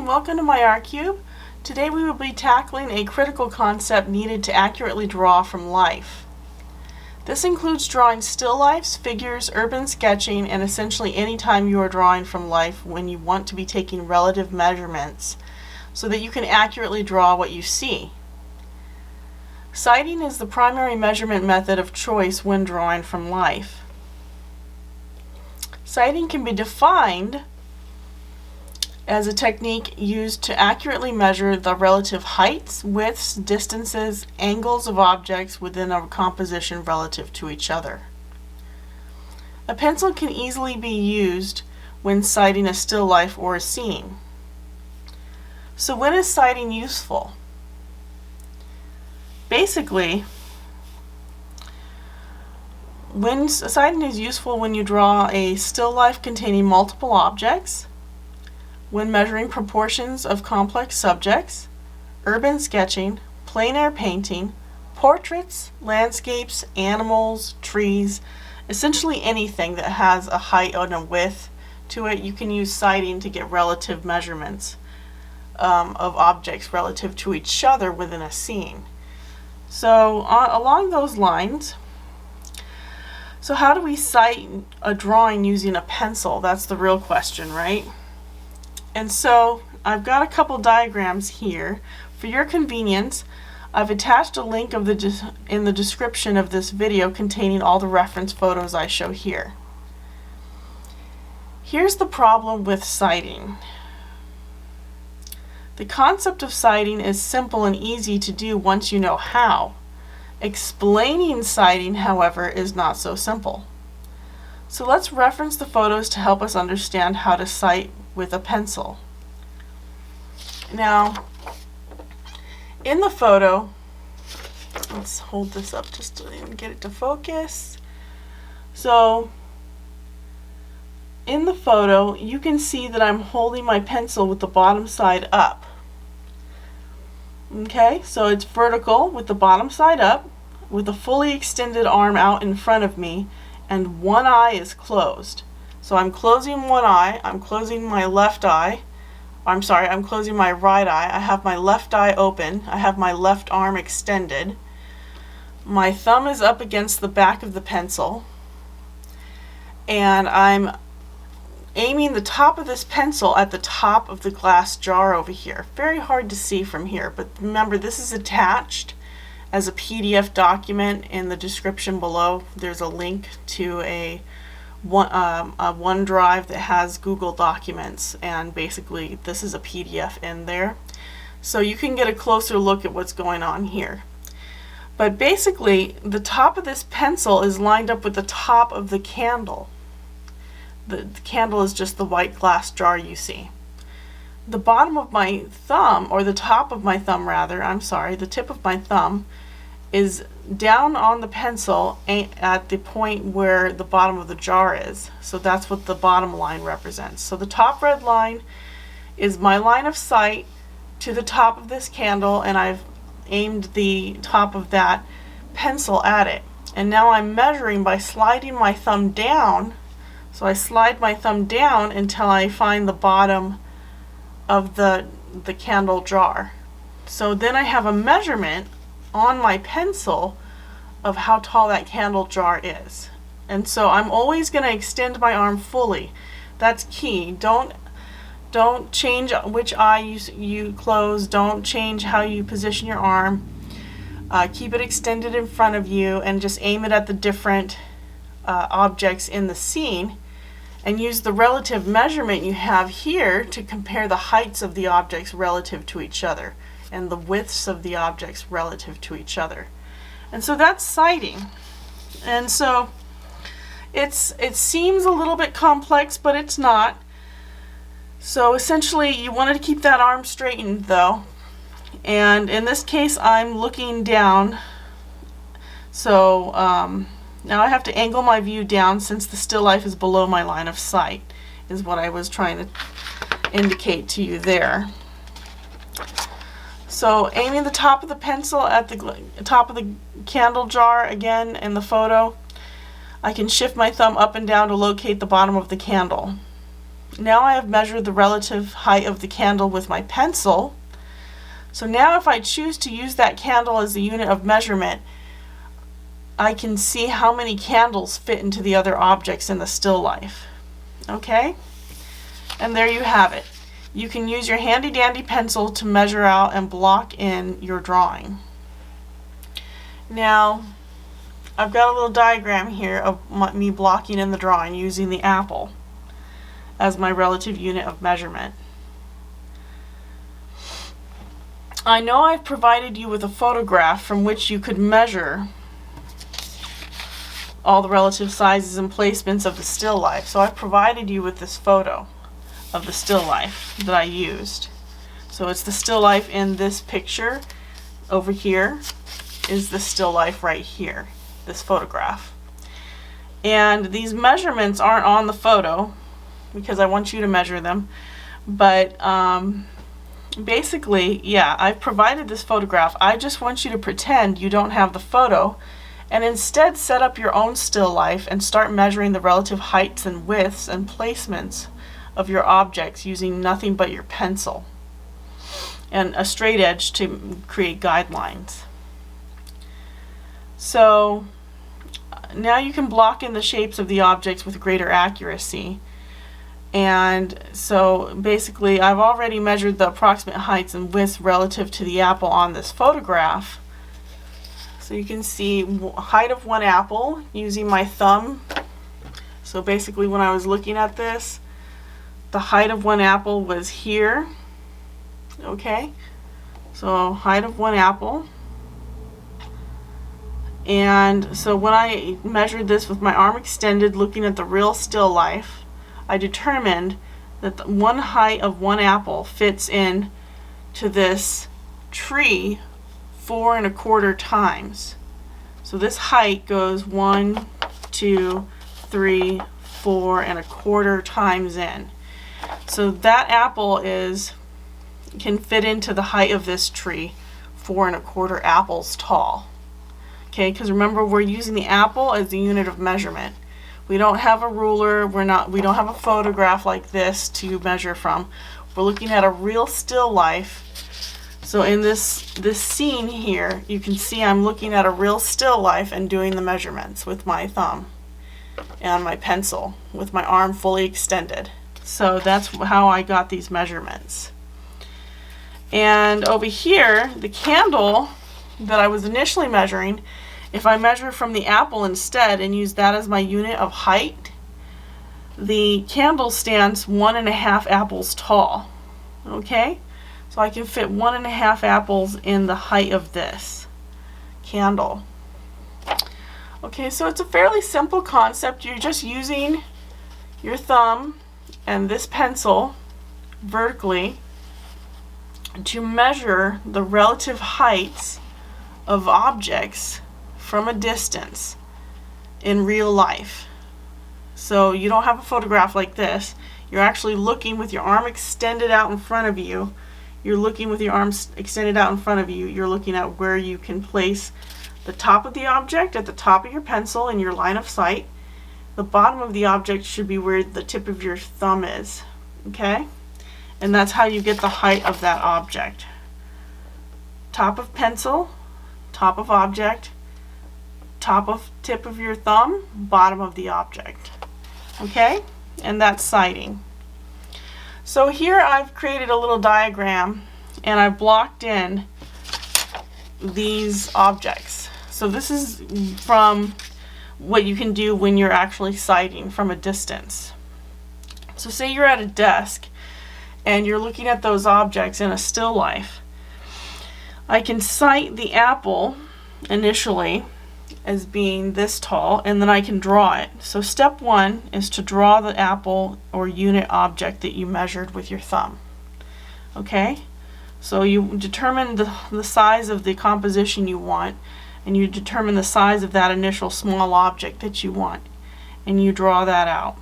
and welcome to MyArtCube. Today we will be tackling a critical concept needed to accurately draw from life. This includes drawing still lifes, figures, urban sketching, and essentially any time you are drawing from life when you want to be taking relative measurements so that you can accurately draw what you see. Sighting is the primary measurement method of choice when drawing from life. Sighting can be defined as a technique used to accurately measure the relative heights, widths, distances, angles of objects within a composition relative to each other. A pencil can easily be used when sighting a still life or a scene. So when is sighting useful? Basically, sighting is useful when you draw a still life containing multiple objects, when measuring proportions of complex subjects, urban sketching, plein air painting, portraits, landscapes, animals, trees, essentially anything that has a height and a width to it. You can use sighting to get relative measurements of objects relative to each other within a scene. So along those lines, so how do we sight a drawing using a pencil? That's the real question, right? And so I've got a couple diagrams here. For your convenience, I've attached a link in the description of this video containing all the reference photos I show here. Here's the problem with sighting. The concept of sighting is simple and easy to do once you know how. Explaining sighting, however, is not so simple. So let's reference the photos to help us understand how to sight with a pencil. Now, in the photo, let's hold this up just to get it to focus. So, in the photo, you can see that I'm holding my pencil with the bottom side up. Okay, so it's vertical with the bottom side up, with a fully extended arm out in front of me, and one eye is closed. So I'm closing one eye, I'm closing my left eye, I'm closing my right eye, I have my left eye open, I have my left arm extended, my thumb is up against the back of the pencil, and I'm aiming the top of this pencil at the top of the glass jar over here. Very hard to see from here, but remember this is attached as a PDF document. In the description below there's a link to a OneDrive that has Google Documents, and basically this is a PDF in there. So you can get a closer look at what's going on here. But basically the top of this pencil is lined up with the top of the candle. The candle is just the white glass jar you see. The bottom of my thumb, or the top of my thumb rather, the tip of my thumb is down on the pencil at the point where the bottom of the jar is. So that's what the bottom line represents. So the top red line is my line of sight to the top of this candle, and I've aimed the top of that pencil at it. And now I'm measuring by sliding my thumb down. So I slide my thumb down until I find the bottom of the candle jar. So then I have a measurement on my pencil of how tall that candle jar is. And so I'm always going to extend my arm fully. That's key. Don't change which eye you close. Don't change how you position your arm. Keep it extended in front of you and just aim it at the different objects in the scene, and use the relative measurement you have here to compare the heights of the objects relative to each other and the widths of the objects relative to each other. And so that's sighting. And so it seems a little bit complex, but it's not. So essentially you wanted to keep that arm straightened though, and in this case I'm looking down. So now I have to angle my view down since the still life is below my line of sight, is what I was trying to indicate to you there. So aiming the top of the pencil at the top of the candle jar again in the photo, I can shift my thumb up and down to locate the bottom of the candle. now I have measured the relative height of the candle with my pencil. So now if I choose to use that candle as the unit of measurement, I can see how many candles fit into the other objects in the still life. Okay? And there you have it. You can use your handy dandy pencil to measure out and block in your drawing. Now, I've got a little diagram here of me blocking in the drawing using the apple as my relative unit of measurement. I know I've provided you with a photograph from which you could measure all the relative sizes and placements of the still life. So I've provided you with this photo of the still life that I used. So it's the still life in this picture. Over here is the still life right here, this photograph. And these measurements aren't on the photo because I want you to measure them. But basically, yeah, I've provided this photograph. I just want you to pretend you don't have the photo and instead set up your own still life and start measuring the relative heights and widths and placements of your objects using nothing but your pencil and a straight edge to create guidelines. So now you can block in the shapes of the objects with greater accuracy. And so basically I've already measured the approximate heights and widths relative to the apple on this photograph. So you can see height of one apple using my thumb. So basically when I was looking at this, the height of one apple was here. Okay, so height of one apple. And so when I measured this with my arm extended looking at the real still life, I determined that the one height of one apple fits in to this tree 4 1/4 times. So this height goes 1, 2, 3, 4 1/4 times in. So that apple can fit into the height of this tree, 4 1/4 apples tall. Okay, because remember we're using the apple as the unit of measurement. We don't have a ruler, we don't have a photograph like this to measure from. We're looking at a real still life. So in this scene here, you can see I'm looking at a real still life and doing the measurements with my thumb and my pencil with my arm fully extended. So that's how I got these measurements. And over here, the candle that I was initially measuring, if I measure from the apple instead and use that as my unit of height, the candle stands 1 1/2 apples tall. Okay? So I can fit 1 1/2 apples in the height of this candle. Okay, so it's a fairly simple concept. You're just using your thumb and this pencil vertically to measure the relative heights of objects from a distance in real life. So you don't have a photograph like this. You're actually looking with your arm extended out in front of you. You're looking with your arms extended out in front of you. You're looking at where you can place the top of the object at the top of your pencil in your line of sight. The bottom of the object should be where the tip of your thumb is. Okay? And that's how you get the height of that object. Top of pencil, top of object, top of tip of your thumb, bottom of the object. Okay? And that's sighting. So here I've created a little diagram and I've blocked in these objects. So this is from what you can do when you're actually sighting from a distance. So say you're at a desk and you're looking at those objects in a still life. I can sight the apple initially as being this tall, and then I can draw it. So step 1 is to draw the apple or unit object that you measured with your thumb. Okay? So you determine the size of the composition you want, and you determine the size of that initial small object that you want, and you draw that out.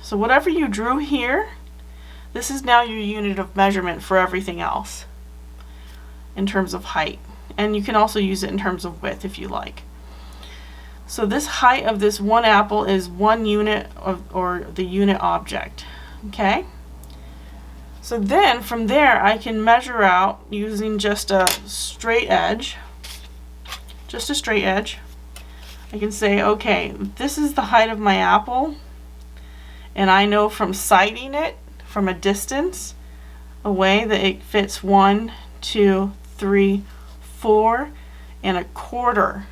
So whatever you drew here, this is now your unit of measurement for everything else in terms of height. And you can also use it in terms of width if you like. So this height of this one apple is 1 unit of, or the unit object. Okay? So then from there I can measure out using just a straight edge, just a straight edge. I can say, okay, this is the height of my apple, and I know from sighting it from a distance away that it fits 1, 2, 3, 4.25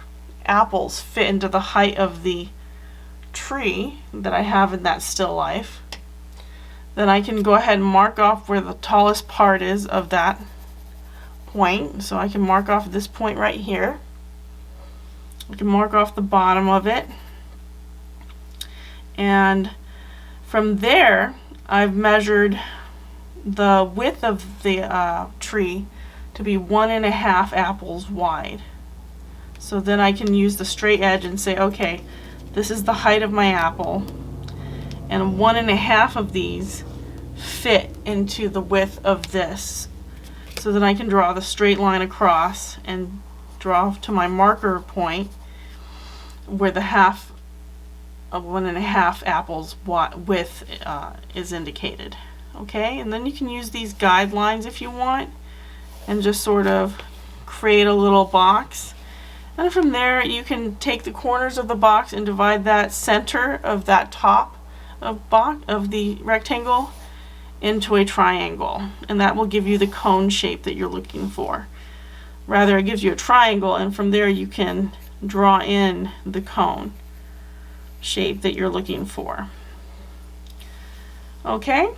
apples fit into the height of the tree that I have in that still life. Then I can go ahead and mark off where the tallest part is of that point. So I can mark off this point right here. I can mark off the bottom of it. And from there, I've measured the width of the tree to be 1.5 apples wide. So then I can use the straight edge and say, okay, this is the height of my apple, and 1.5 of these fit into the width of this. So then I can draw the straight line across and draw to my marker point where the half of 1.5 apples width is indicated. Okay, and then you can use these guidelines if you want and just sort of create a little box. And from there you can take the corners of the box and divide that center of that top of the rectangle into a triangle, and that will give you the cone shape that you're looking for. Rather, it gives you a triangle, and from there you can draw in the cone shape that you're looking for. Okay,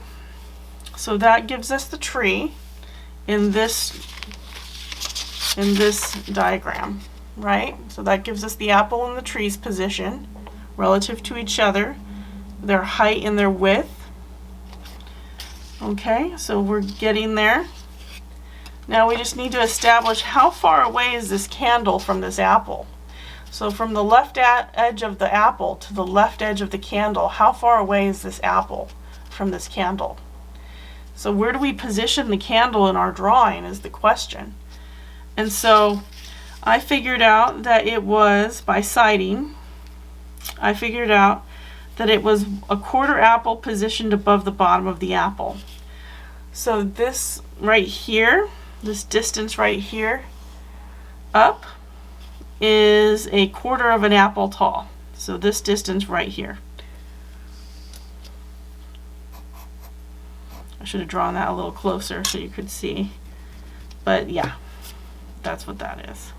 so that gives us the tree in this diagram, right? So that gives us the apple and the tree's position relative to each other, their height and their width. Okay, so we're getting there. Now we just need to establish how far away is this candle from this apple. So from the left edge of the apple to the left edge of the candle, how far away is this apple from this candle? So where do we position the candle in our drawing is the question. And so I figured out that it was, by sighting, I figured out that it was a 1/4 apple positioned above the bottom of the apple. So this right here, this distance right here up is a 1/4 of an apple tall. So this distance right here. I should have drawn that a little closer so you could see. But yeah, that's what that is.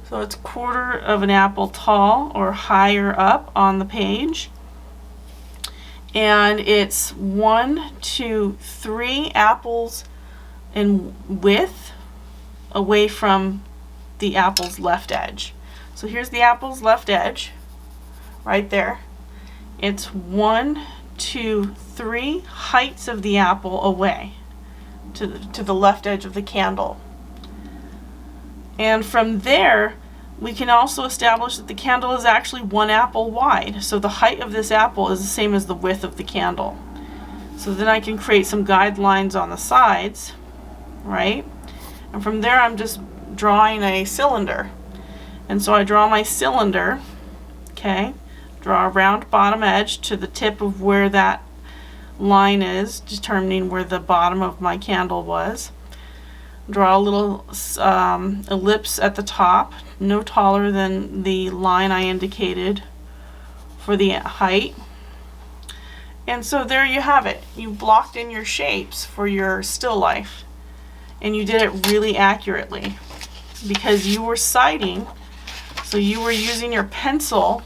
So it's 1/4 of an apple tall or higher up on the page. And it's 1, 2, 3 apples in width away from the apple's left edge. So here's the apple's left edge right there. It's 1, 2, 3 heights of the apple away to the left edge of the candle. And from there, we can also establish that the candle is actually 1 apple wide. So the height of this apple is the same as the width of the candle. So then I can create some guidelines on the sides, right? And from there I'm just drawing a cylinder. And so I draw my cylinder, okay? Draw a round bottom edge to the tip of where that line is, determining where the bottom of my candle was. Draw a little ellipse at the top, no taller than the line I indicated for the height. And so there you have it. You blocked in your shapes for your still life, and you did it really accurately because you were sighting, so you were using your pencil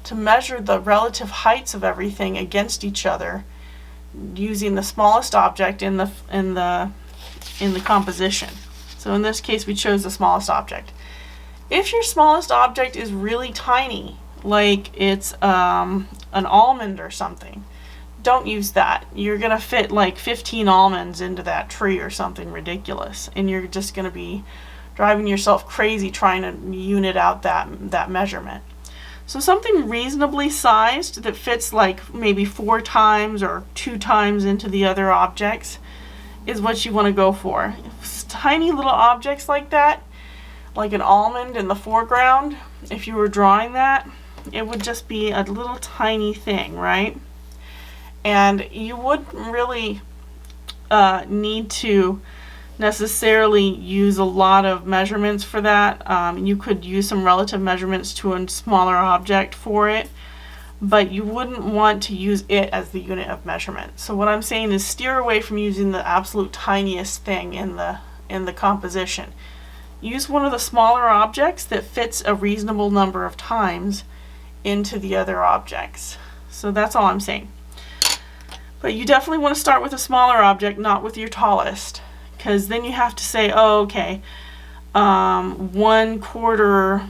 to measure the relative heights of everything against each other using the smallest object in the composition. So in this case we chose the smallest object. If your smallest object is really tiny, like it's an almond or something, don't use that. You're gonna fit like 15 almonds into that tree or something ridiculous, and you're just gonna be driving yourself crazy trying to unit out that measurement. So something reasonably sized that fits like maybe 4 times or 2 times into the other objects is what you want to go for. Tiny little objects like that, like an almond in the foreground, if you were drawing that, it would just be a little tiny thing, right? and you wouldn't really need to necessarily use a lot of measurements for that. You could use some relative measurements to a smaller object for it, but you wouldn't want to use it as the unit of measurement. So what I'm saying is steer away from using the absolute tiniest thing in the composition. Use one of the smaller objects that fits a reasonable number of times into the other objects. So that's all I'm saying. But you definitely want to start with a smaller object, not with your tallest, because then you have to say, oh, okay, 1/4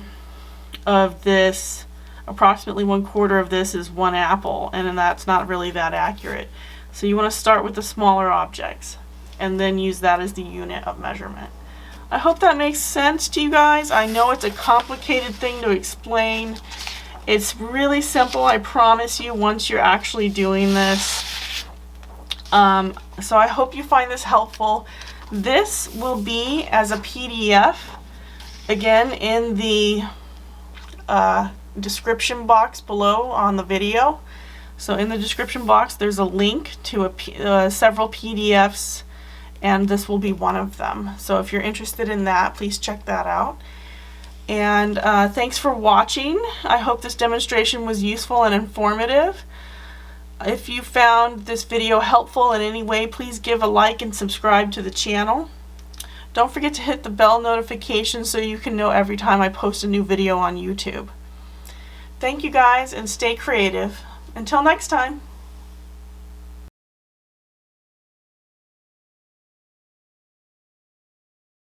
of this, approximately 1/4 of this is 1 apple, and then that's not really that accurate. So you want to start with the smaller objects and then use that as the unit of measurement. I hope that makes sense to you guys. I know it's a complicated thing to explain. It's really simple, I promise you, once you're actually doing this. So I hope you find this helpful. This will be as a PDF, again, in the description box below on the video. So in the description box there's a link to several PDFs, and this will be one of them. So if you're interested in that, please check that out. And thanks for watching. I hope this demonstration was useful and informative. If you found this video helpful in any way, please give a like and subscribe to the channel. Don't forget to hit the bell notification so you can know every time I post a new video on YouTube. Thank you guys, and stay creative. Until next time.